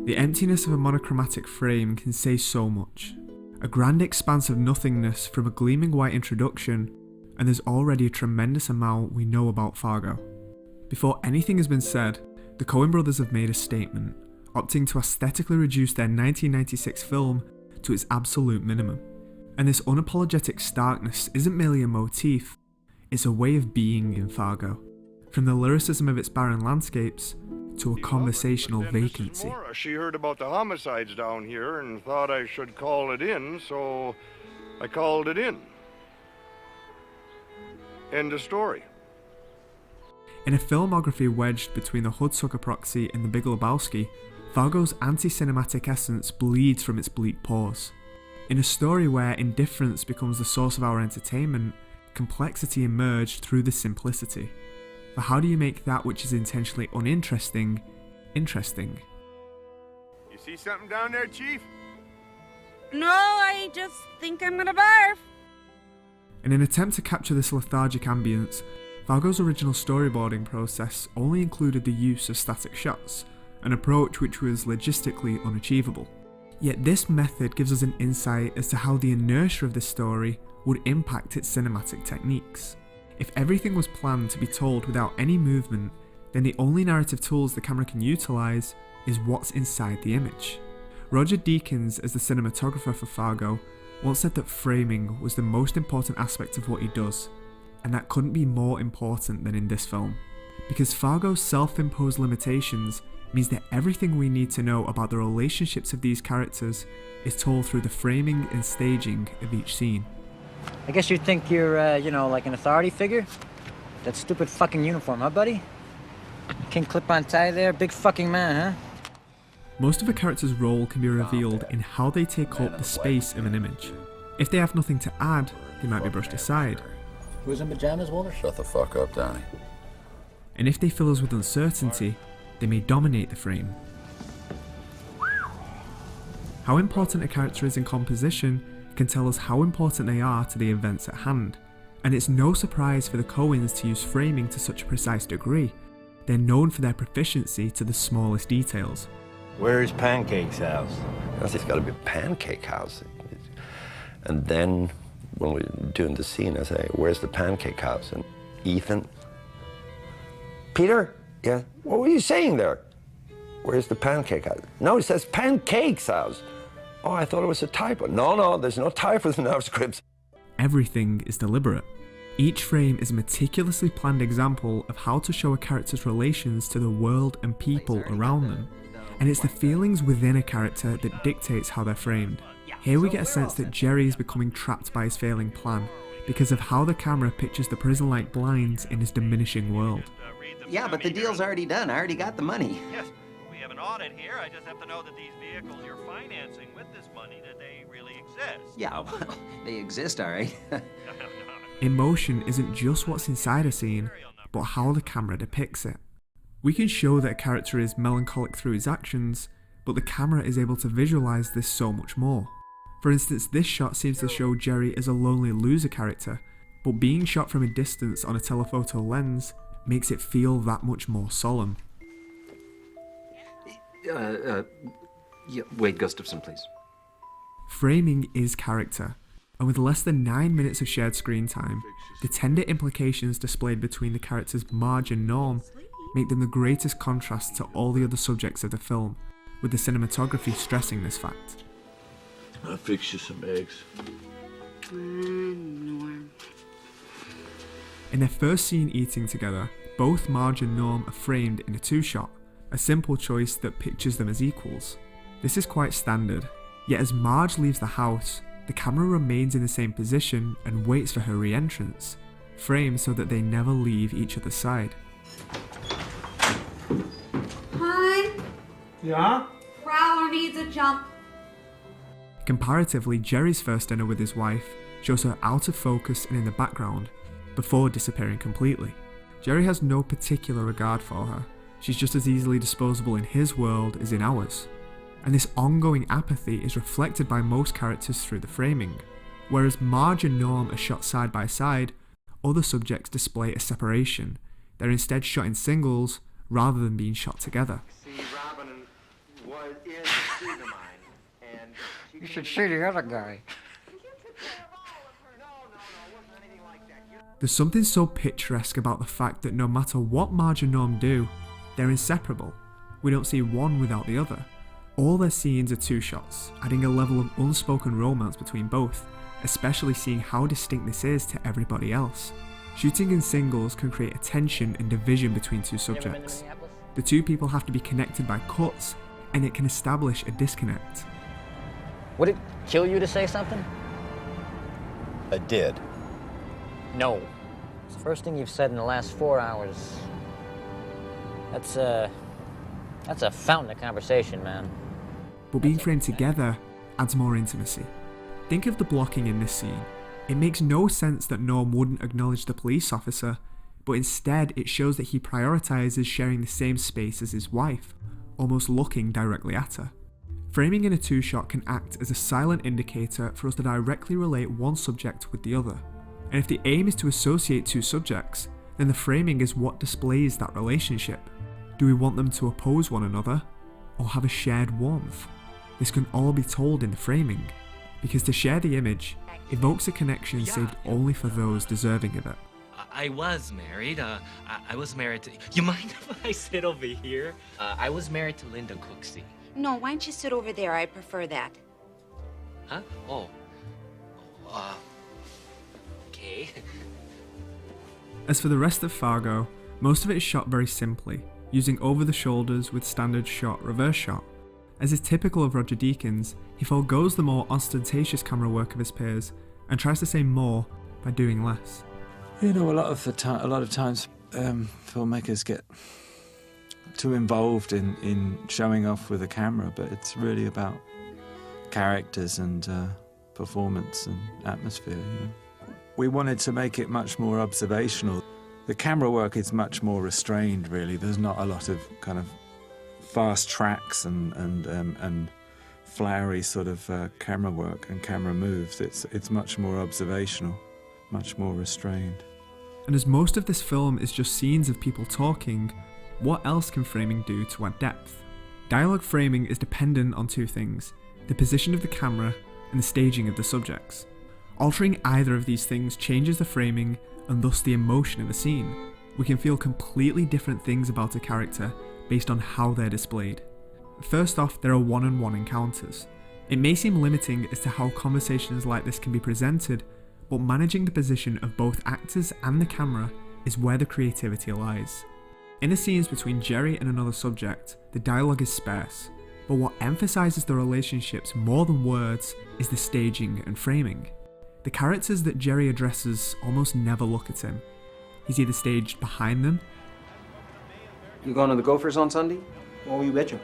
The emptiness of a monochromatic frame can say so much. A grand expanse of nothingness from a gleaming white introduction, and there's already a tremendous amount we know about Fargo. Before anything has been said, the Coen brothers have made a statement, opting to aesthetically reduce their 1996 film to its absolute minimum. And this unapologetic starkness isn't merely a motif, it's a way of being in Fargo. From the lyricism of its barren landscapes, to a conversational vacancy. She heard about the homicides down here and thought I should call it in, so I called it in. End of story. In a filmography wedged between The Hudsucker Proxy and The Big Lebowski, Fargo's anti-cinematic essence bleeds from its bleak pores. In a story where indifference becomes the source of our entertainment, complexity emerged through the simplicity. But how do you make that which is intentionally uninteresting, interesting? You see something down there, Chief? No, I just think I'm gonna barf. In an attempt to capture this lethargic ambience, Fargo's original storyboarding process only included the use of static shots, an approach which was logistically unachievable. Yet this method gives us an insight as to how the inertia of this story would impact its cinematic techniques. If everything was planned to be told without any movement, then the only narrative tools the camera can utilise is what's inside the image. Roger Deakins, as the cinematographer for Fargo, once said that framing was the most important aspect of what he does, and that couldn't be more important than in this film. Because Fargo's self-imposed limitations means that everything we need to know about the relationships of these characters is told through the framing and staging of each scene. I guess you'd think you're, like an authority figure? That stupid fucking uniform, huh, buddy? King clip-on tie there, big fucking man, huh? Most of a character's role can be revealed in how they take up the space of an image. If they have nothing to add, they might be brushed aside. Who's in pajamas, Walter? Shut the fuck up, Donnie. And if they fill us with uncertainty, they may dominate the frame. How important a character is in composition can tell us how important they are to the events at hand, and it's no surprise for the Coens to use framing to such a precise degree. They're known for their proficiency to the smallest details. Where's Pancake's house? It's got to be Pancake House. And then when we're doing the scene, I say, where's the Pancake House? And Ethan, Peter? Yeah, what were you saying there? Where's the Pancake House? No, it says Pancake's house. Oh, I thought it was a typo. No, there's no typos in our scripts. Everything is deliberate. Each frame is a meticulously planned example of how to show a character's relations to the world and people around them. And it's the feelings within a character that dictates how they're framed. Here we get a sense that Jerry is becoming trapped by his failing plan because of how the camera pictures the prison-like blinds in his diminishing world. Yeah, but the deal's already done. I already got the money. Yes, we have an audit here. I just have to know that these vehicles you're financing with this money, that they really exist. Yeah, well, they exist, all right. Emotion isn't just what's inside a scene, but how the camera depicts it. We can show that a character is melancholic through his actions, but the camera is able to visualize this so much more. For instance, this shot seems to show Jerry as a lonely loser character, but being shot from a distance on a telephoto lens makes it feel that much more solemn. Wade Gustafson, please. Framing is character, and with less than 9 minutes of shared screen time, the tender implications displayed between the characters Marge and Norm make them the greatest contrast to all the other subjects of the film, with the cinematography stressing this fact. I'll fix you some eggs. Norm. In their first scene eating together, both Marge and Norm are framed in a two-shot, a simple choice that pictures them as equals. This is quite standard, yet as Marge leaves the house, the camera remains in the same position and waits for her re-entrance, framed so that they never leave each other's side. Hon? Yeah? Prowler needs a jump. Comparatively, Jerry's first dinner with his wife shows her out of focus and in the background, before disappearing completely. Jerry has no particular regard for her. She's just as easily disposable in his world as in ours. And this ongoing apathy is reflected by most characters through the framing. Whereas Marge and Norm are shot side by side, other subjects display a separation, They're instead shot in singles rather than being shot together. You should see the other guy. There's something so picturesque about the fact that no matter what Marge and Norm do, they're inseparable. We don't see one without the other. All their scenes are two shots, adding a level of unspoken romance between both, especially seeing how distinct this is to everybody else. Shooting in singles can create a tension and division between two subjects. The two people have to be connected by cuts, and it can establish a disconnect. Would it kill you to say something? It did. No. It's the first thing you've said in the last 4 hours. That's a fountain of conversation, man. But being framed together adds more intimacy. Think of the blocking in this scene. It makes no sense that Norm wouldn't acknowledge the police officer, but instead it shows that he prioritizes sharing the same space as his wife, almost looking directly at her. Framing in a two-shot can act as a silent indicator for us to directly relate one subject with the other. And if the aim is to associate two subjects, then the framing is what displays that relationship. Do we want them to oppose one another, or have a shared warmth? This can all be told in the framing, because to share the image evokes a connection saved only for those deserving of it. I was married. I was married to... You mind if I sit over here? I was married to Linda Cooksey. No, why don't you sit over there? I prefer that. Huh? Oh. Okay. As for the rest of Fargo, most of it is shot very simply, using over the shoulders with standard shot reverse shot. As is typical of Roger Deakins, he forgoes the more ostentatious camera work of his peers and tries to say more by doing less. You know, a lot of times filmmakers get too involved in showing off with a camera, but it's really about characters and performance and atmosphere. You know? We wanted to make it much more observational. The camera work is much more restrained, really. There's not a lot of kind of fast tracks and flowery sort of camera work and camera moves. It's much more observational, much more restrained. And as most of this film is just scenes of people talking, what else can framing do to add depth? Dialogue framing is dependent on two things: the position of the camera and the staging of the subjects. Altering either of these things changes the framing and thus the emotion of a scene. We can feel completely different things about a character based on how they're displayed. First off, there are one-on-one encounters. It may seem limiting as to how conversations like this can be presented, but managing the position of both actors and the camera is where the creativity lies. In the scenes between Jerry and another subject, the dialogue is sparse, but what emphasises the relationships more than words is the staging and framing. The characters that Jerry addresses almost never look at him. He's either staged behind them, You going to the Gophers on Sunday? Oh, you betcha.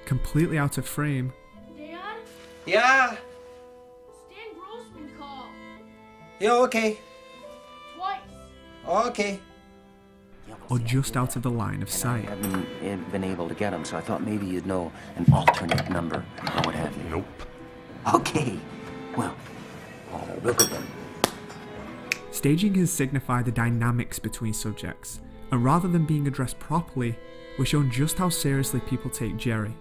completely out of frame, Dad? Yeah. Stan Grossman called. Yeah, okay. Twice. Okay. or just out of the line of I sight. haven't been able to get him, so I thought maybe you'd know an alternate number or what have you. Nope. Okay. Well, look at them. Staging can signify the dynamics between subjects, and rather than being addressed properly, we're shown just how seriously people take Jerry.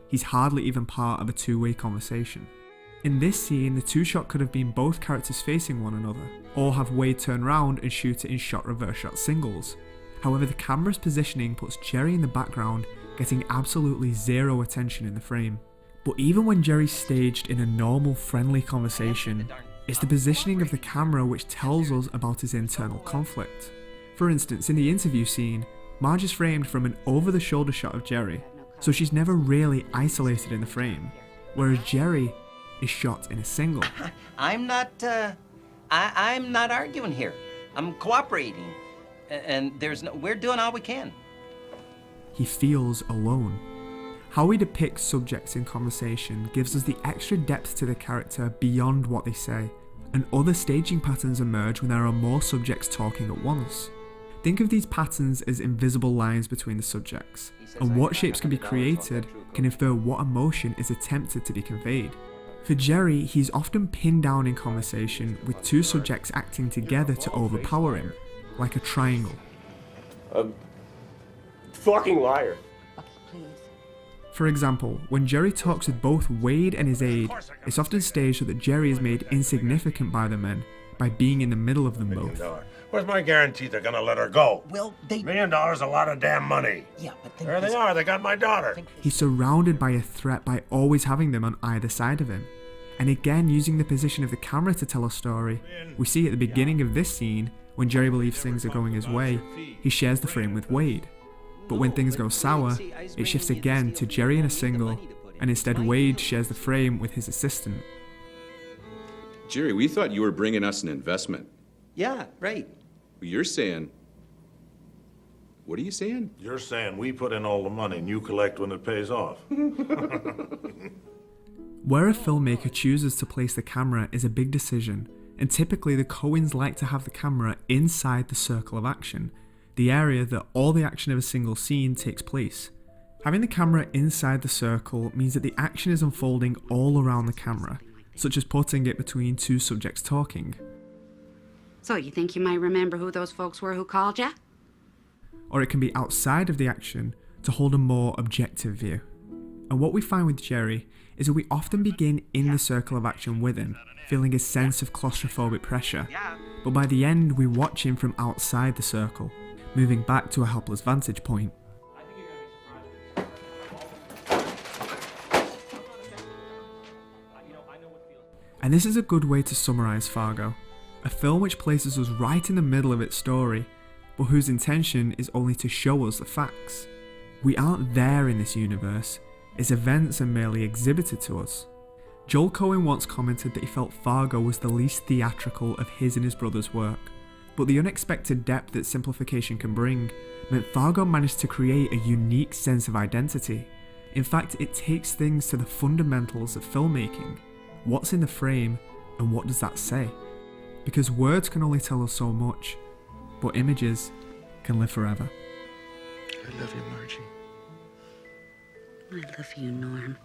He's hardly even part of a two-way conversation. In this scene, the two-shot could have been both characters facing one another, or have Wade turn round and shoot it in shot reverse shot singles. However, the camera's positioning puts Jerry in the background, getting absolutely zero attention in the frame. But even when Jerry's staged in a normal, friendly conversation, it's the positioning of the camera which tells us about his internal conflict. For instance, in the interview scene, Marge is framed from an over-the-shoulder shot of Jerry, so she's never really isolated in the frame, whereas Jerry is shot in a single. I'm not arguing here. I'm cooperating. And we're doing all we can. He feels alone. How we depict subjects in conversation gives us the extra depth to the character beyond what they say, and other staging patterns emerge when there are more subjects talking at once. Think of these patterns as invisible lines between the subjects, and what shapes can be created can infer what emotion is attempted to be conveyed. For Jerry, he's often pinned down in conversation with two subjects acting together to overpower him, like a triangle. A fucking liar. For example, when Jerry talks with both Wade and his aide, it's often staged so that Jerry is made insignificant by the men by being in the middle of them both. Where's my guarantee they're gonna let her go? Well, they... $1 million a lot of damn money. Yeah, but there they are, they got my daughter. He's surrounded by a threat by always having them on either side of him. And again, using the position of the camera to tell a story, we see at the beginning of this scene, when Jerry believes things are going his way, he shares the frame with Wade. But when things go sour, it shifts again to Jerry in a single, and instead Wade shares the frame with his assistant. Jerry, we thought you were bringing us an investment. Yeah, right. You're saying... What are you saying? You're saying we put in all the money and you collect when it pays off. Where a filmmaker chooses to place the camera is a big decision, and typically the Coens like to have the camera inside the circle of action, the area that all the action of a single scene takes place. Having the camera inside the circle means that the action is unfolding all around the camera, such as putting it between two subjects talking. So you think you might remember who those folks were who called you? Or it can be outside of the action to hold a more objective view. And what we find with Jerry is that we often begin in the circle of action with him, feeling a sense of claustrophobic pressure, but by the end we watch him from outside the circle, moving back to a helpless vantage point. And this is a good way to summarise Fargo, a film which places us right in the middle of its story, but whose intention is only to show us the facts. We aren't there in this universe, its events are merely exhibited to us. Joel Coen once commented that he felt Fargo was the least theatrical of his and his brother's work, but the unexpected depth that simplification can bring meant Fargo managed to create a unique sense of identity. In fact, it takes things to the fundamentals of filmmaking. What's in the frame, and what does that say? Because words can only tell us so much, but images can live forever. I love you, Margie. I love you, Norm.